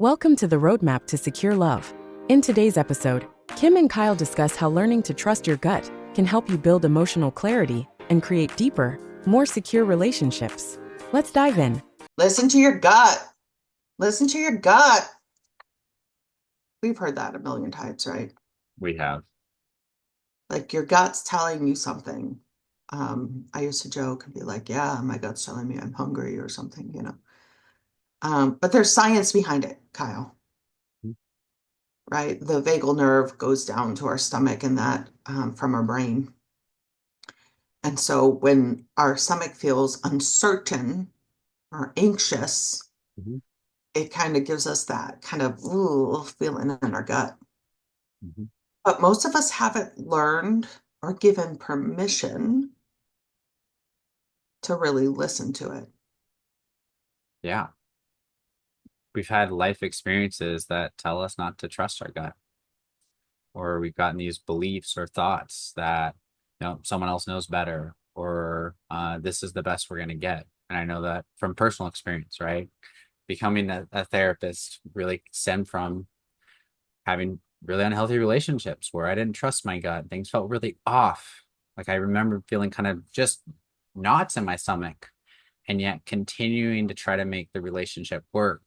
Welcome to the Roadmap to Secure Love. In today's episode, Kim and Kyle discuss how learning to trust your gut can help you build emotional clarity and create deeper, more secure relationships. Let's dive in. Listen to your gut. Listen to your gut. We've heard that a million times, right? We have. Like your gut's telling you something. I used to joke and be like, yeah, my gut's telling me I'm hungry or something. But there's science behind it, Kyle, right? The vagal nerve goes down to our stomach and that from our brain. And so when our stomach feels uncertain or anxious, Mhm, it kind of gives us that kind of ooh, feeling in our gut. mhm. But most of us haven't learned or given permission to really listen to it. Yeah. We've had life experiences that tell us not to trust our gut, or we've gotten these beliefs or thoughts that, someone else knows better, or this is the best we're going to get. And I know that from personal experience, right? Becoming a therapist really stemmed from having really unhealthy relationships where I didn't trust my gut. Things felt really off. Like I remember feeling kind of just knots in my stomach and yet continuing to try to make the relationship work,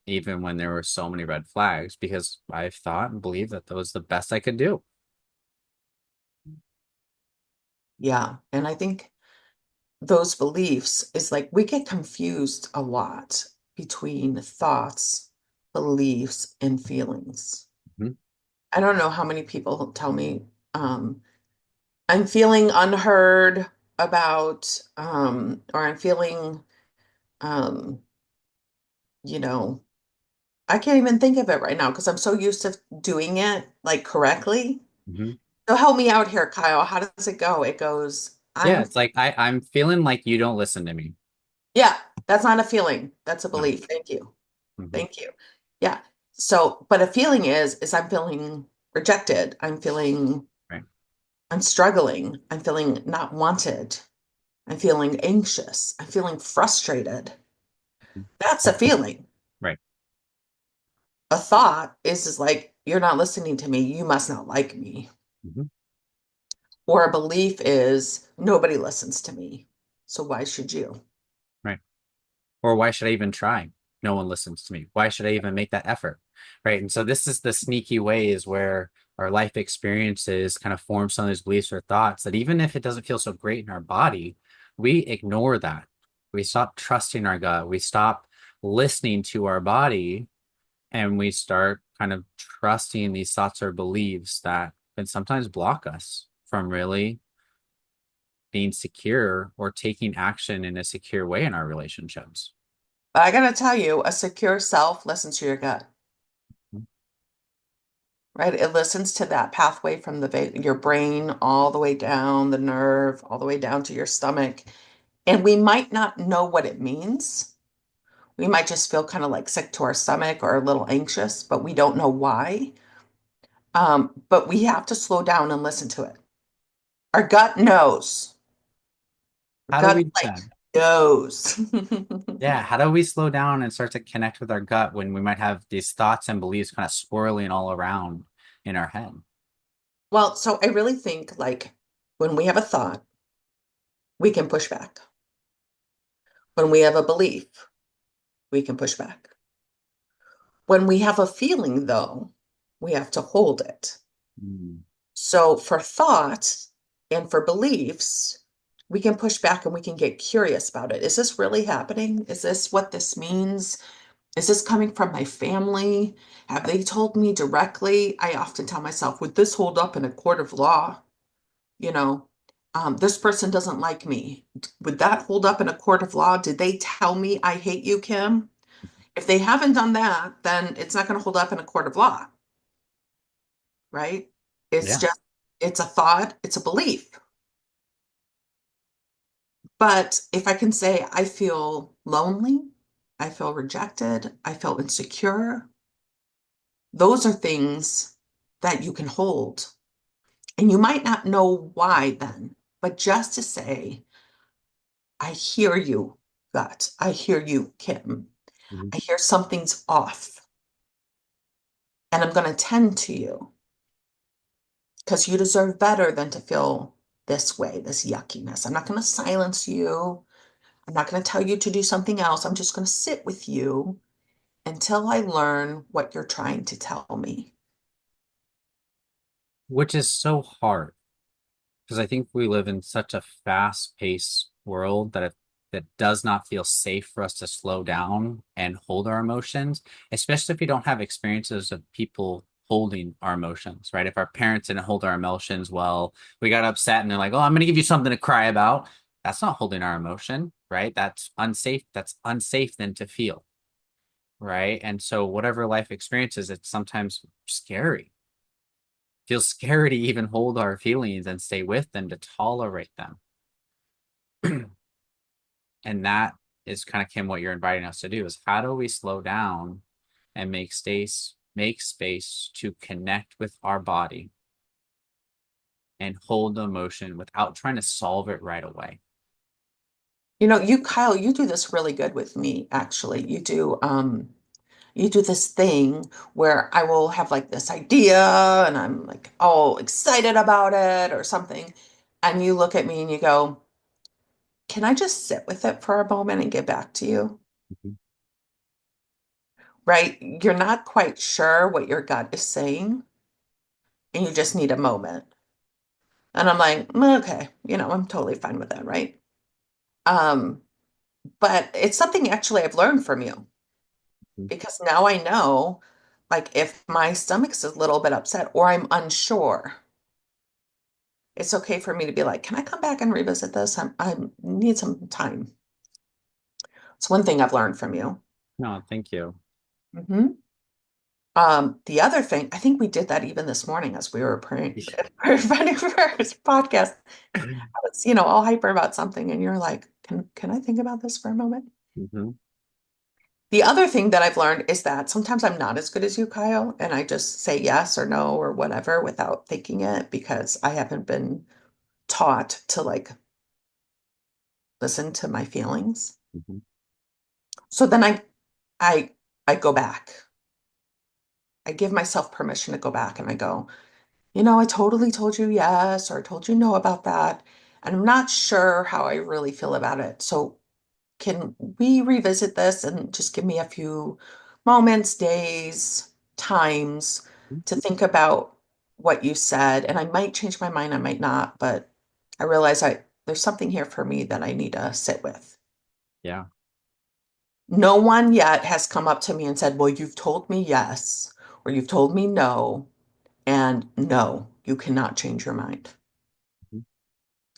even when there were so many red flags, because I thought and believed that that was the best I could do. Yeah. And I think those beliefs is like we get confused a lot between thoughts, beliefs, and feelings. Mhm. I don't know how many people tell me I'm feeling unheard about, or I'm feeling, um, you know, I can't even think of it right now because I'm so used to doing it like correctly. Mhm. So help me out here, Kyle. How does it go? It goes, Yeah, it's like I'm feeling like you don't listen to me. yeah, that's not a feeling. That's a No. belief. Thank you. Mhm. Thank you. Yeah. So, but a feeling is I'm feeling rejected. Right. I'm struggling. I'm feeling not wanted. I'm feeling anxious. I'm feeling frustrated. Mhm. That's a feeling. Right. A thought is like, you're not listening to me. You must not like me. Mhm. Or a belief is nobody listens to me. So why should you? Right. Or why should I even try? No one listens to me. Why should I even make that effort? Right. And so this is the sneaky ways where our life experiences kind of form some of those beliefs or thoughts that even if it doesn't feel so great in our body, we ignore that. We stop trusting our gut. We stop listening to our body and we start kind of trusting these thoughts or beliefs that can sometimes block us from really being secure or taking action in a secure way in our relationships. But I gotta tell you, a secure self listens to your gut, right? It listens to that pathway from your brain all the way down the nerve, all the way down to your stomach. And we might not know what it means. We might just feel kind of like sick to our stomach or a little anxious, but we don't know why. But we have to slow down and listen to it. Our gut knows. Our How do we gut do like that? knows. Yeah, how do we slow down and start to connect with our gut when we might have these thoughts and beliefs kind of swirling all around in our head? Well, so I really think like when we have a thought, we can push back. When we have a belief, we can push back. When we have a feeling, though, we have to hold it. Mm, So for thought and for beliefs, we can push back and we can get curious about it. Is this really happening? Is this what this means? Is this coming from my family? Have they told me directly? I often tell myself, would this hold up in a court of law? You know, this person doesn't like me. Would that hold up in a court of law? Did they tell me I hate you, Kim? If they haven't done that, then it's not going to hold up in a court of law, right? It's yeah. just, it's a thought, it's a belief. But if I can say, I feel lonely, I feel rejected, I feel insecure, those are things that you can hold. And you might not know why then, but just to say, I hear you, gut. I hear you, Kim. Mhm. I hear something's off, and I'm going to tend to you because you deserve better than to feel this way, this yuckiness. I'm not going to silence you. I'm not going to tell you to do something else. I'm just going to sit with you until I learn what you're trying to tell me. Which is so hard because I think we live in such a fast-paced world that does not feel safe for us to slow down and hold our emotions, especially if we don't have experiences of people holding our emotions, right? If our parents didn't hold our emotions well, we got upset and they're like, "Oh, I'm going to give you something to cry about." That's not holding our emotion, right? That's unsafe. That's unsafe then to feel, right? And so whatever life experiences, it's sometimes scary. Feels scary to even hold our feelings and stay with them, to tolerate them. And that is kind of, Kim, what you're inviting us to do is how do we slow down and make space to connect with our body and hold the emotion without trying to solve it right away. Kyle, you do this really good with me, actually. You do this thing where I will have like this idea and I'm like, oh, excited about it or something. And you look at me and you go, can I just sit with it for a moment and get back to you? Mhm. Right? You're not quite sure what your gut is saying and you just need a moment. And I'm like, okay, I'm totally fine with that, right? Um, but it's something actually I've learned from you because now I know, like, if my stomach's a little bit upset or I'm unsure, it's okay for me to be like, can I come back and revisit this? I need some time. It's one thing I've learned from you. No, thank you. hmm the other thing, I think we did that even this morning as we were praying, preparing for this podcast. I was, all hyper about something, and you're like, can I think about this for a moment? Mhm. The other thing that I've learned is that sometimes I'm not as good as you, Kyle, and I just say yes or no or whatever without thinking it because I haven't been taught to like listen to my feelings. Mhm. So then I I go back. I give myself permission to go back and I go, I totally told you yes or I told you no about that. And I'm not sure how I really feel about it. So can we revisit this and just give me a few moments, days, times to think about what you said? And I might change my mind, I might not, but I realize there's something here for me that I need to sit with. Yeah. No one yet has come up to me and said, well, you've told me yes, or you've told me no, and no, you cannot change your mind. Mhm.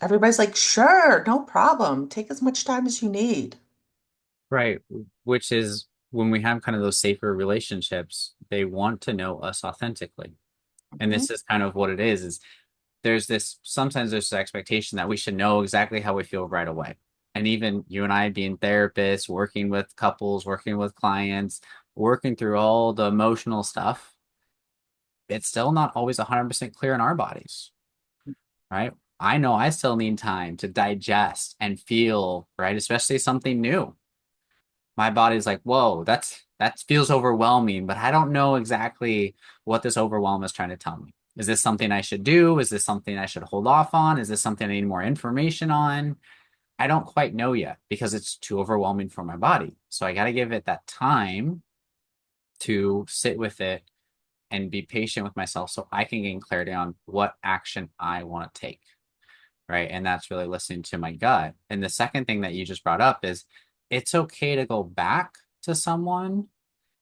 Everybody's like, sure, no problem. Take as much time as you need. Right. Which is when we have kind of those safer relationships, they want to know us authentically. And Mhm. this is kind of what it is sometimes there's this expectation that we should know exactly how we feel right away. And even you and I being therapists, working with couples, working with clients, working through all the emotional stuff, it's still not always 100% clear in our bodies, right? I know I still need time to digest and feel, right? Especially something new. My body's like, whoa, that feels overwhelming, but I don't know exactly what this overwhelm is trying to tell me. Is this something I should do? Is this something I should hold off on? Is this something I need more information on? I don't quite know yet because it's too overwhelming for my body. So I got to give it that time to sit with it and be patient with myself so I can gain clarity on what action I want to take. Right. And that's really listening to my gut. And the second thing that you just brought up is it's okay to go back to someone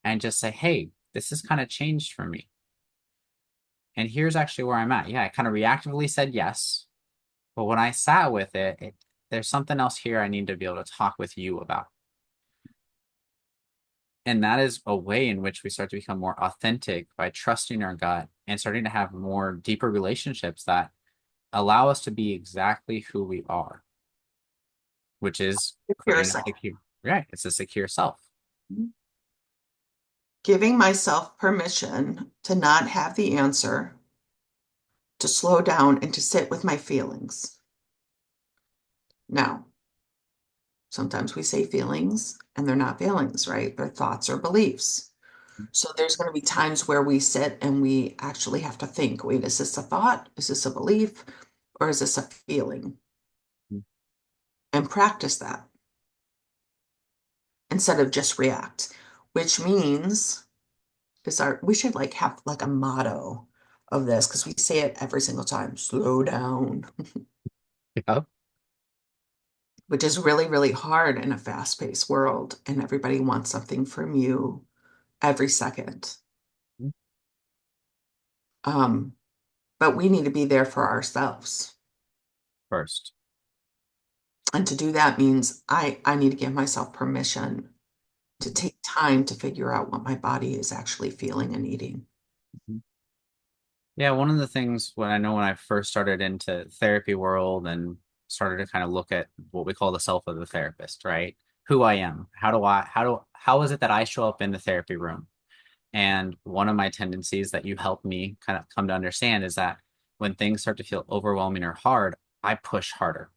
and just say, hey, this has kind of changed for me. And here's actually where I'm at. Yeah, I kind of reactively said yes. But when I sat with there's something else here I need to be able to talk with you about. And that is a way in which we start to become more authentic by trusting our gut and starting to have more deeper relationships that allow us to be exactly who we are, which is For creating a yourself. secure, right? It's a secure self. Giving myself permission to not have the answer, to slow down and to sit with my feelings. Now, Sometimes we say feelings and they're not feelings, right? They're thoughts or beliefs. So there's going to be times where we sit and we actually have to think, wait, is this a thought? Is this a belief? Or is this a feeling? And practice that instead of just react, which means we should like have like a motto of this because we say it every single time, slow down, Yeah. which is really, really hard in a fast-paced world and everybody wants something from you every second. Um, but we need to be there for ourselves. First. And to do that means I need to give myself permission to take time to figure out what my body is actually feeling and needing. Yeah, one of the things when I first started into therapy world and started to kind of look at what we call the self of the therapist, right? Who I am. How is it that I show up in the therapy room? And one of my tendencies that you helped me kind of come to understand is that when things start to feel overwhelming or hard, I push harder,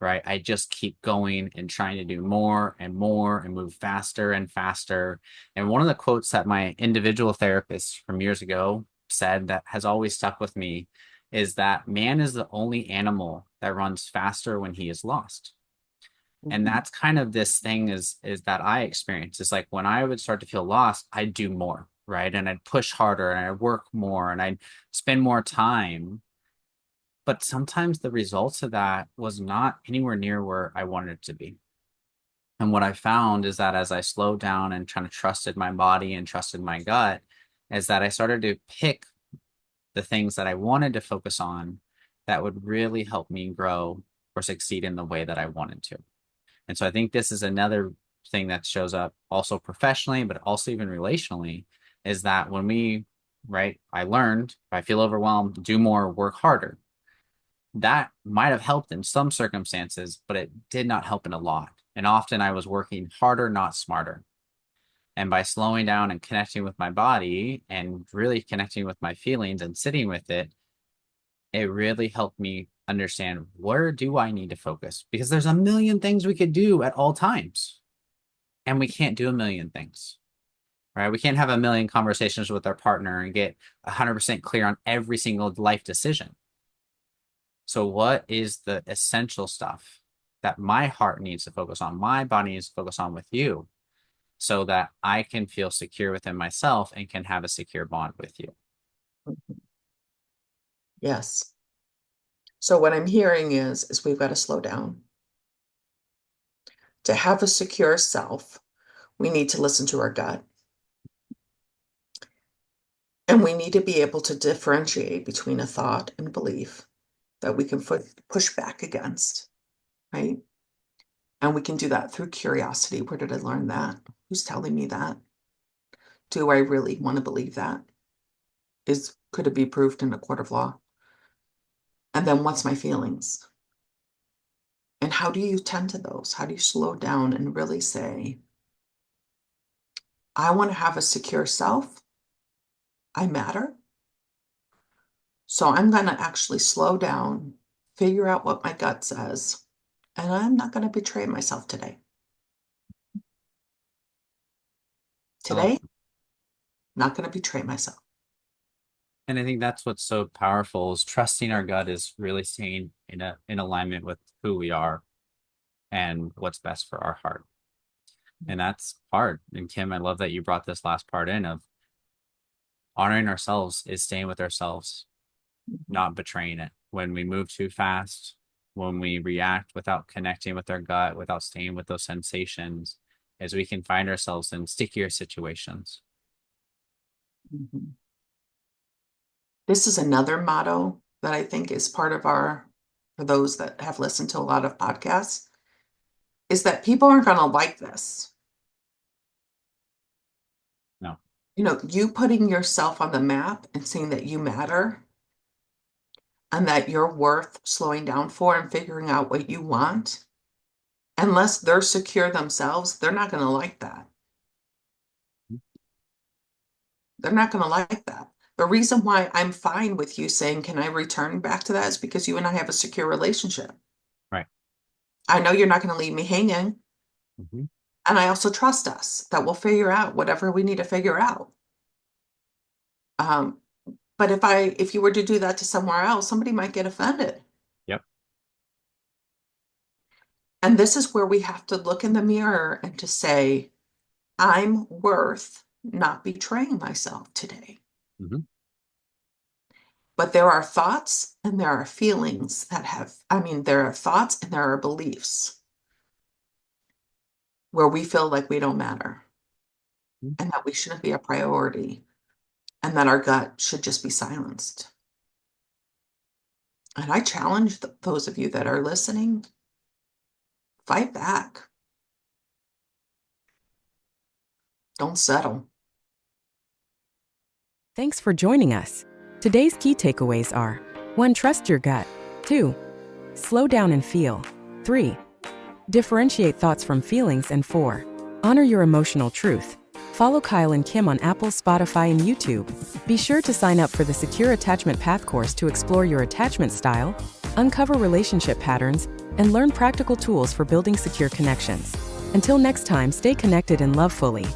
right? I just keep going and trying to do more and more and move faster and faster. And one of the quotes that my individual therapist from years ago said that has always stuck with me is that man is the only animal that runs faster when he is lost. And Mhm. that's kind of this thing is that I experience. It's like when I would start to feel lost, I'd do more, right? And I'd push harder and I'd work more and I'd spend more time. But sometimes the results of that was not anywhere near where I wanted it to be. And what I found is that as I slowed down and kind of trusted my body and trusted my gut, is that I started to pick the things that I wanted to focus on that would really help me grow or succeed in the way that I wanted to. And so I think this is another thing that shows up also professionally, but also even relationally, is that when right, I learned if I feel overwhelmed, do more, work harder. That might have helped in some circumstances, but it did not help in a lot. And often I was working harder, not smarter. And by slowing down and connecting with my body and really connecting with my feelings and sitting with it really helped me understand where do I need to focus? Because there's a million things we could do at all times, and we can't do a million things, right? We can't have a million conversations with our partner and get 100% clear on every single life decision. So, what is the essential stuff that my heart needs to focus on, my body needs to focus on with you, so that I can feel secure within myself and can have a secure bond with you? Yes. So what I'm hearing is we've got to slow down. To have a secure self, we need to listen to our gut. And we need to be able to differentiate between a thought and belief that we can push back against, right? And we can do that through curiosity. Where did I learn that? Who's telling me that? Do I really want to believe that? Could it be proved in a court of law? And then what's my feelings? And how do you tend to those? How do you slow down and really say, I want to have a secure self. I matter. So I'm going to actually slow down, figure out what my gut says, and I'm not going to betray myself today. I love, Today, not going to betray myself. and I think that's what's so powerful is trusting our gut is really staying in alignment with who we are and what's best for our heart. And that's hard. And Kim, I love that you brought this last part in of honoring ourselves is staying with ourselves, not betraying it. When we move too fast, when we react without connecting with our gut, without staying with those sensations, as we can find ourselves in stickier situations. Mhm. This is another motto that I think is part of for those that have listened to a lot of podcasts, is that people aren't going to like this. No. You putting yourself on the map and seeing that you matter and that you're worth slowing down for and figuring out what you want, unless they're secure themselves, they're not going to like that. They're not going to like that. The reason why I'm fine with you saying, can I return back to that is because you and I have a secure relationship. Right. I know you're not going to leave me hanging. Mhm. And I also trust us that we'll figure out whatever we need to figure out. Um, but if you were to do that to somewhere else, somebody might get offended. Yep. And this is where we have to look in the mirror and to say, I'm worth not betraying myself today. Mhm. But there are thoughts and there are feelings there are thoughts and there are beliefs where we feel like we don't matter Mhm. and that we shouldn't be a priority and that our gut should just be silenced. And I challenge those of you that are listening, fight back. Don't settle. Thanks for joining us. Today's key takeaways are 1. Trust your gut. 2. Slow down and feel. 3. Differentiate thoughts from feelings. And 4. Honor your emotional truth. Follow Kyle and Kim on Apple, Spotify, and YouTube. Be sure to sign up for the Secure Attachment Path course to explore your attachment style, uncover relationship patterns, and learn practical tools for building secure connections. Until next time, stay connected and love fully.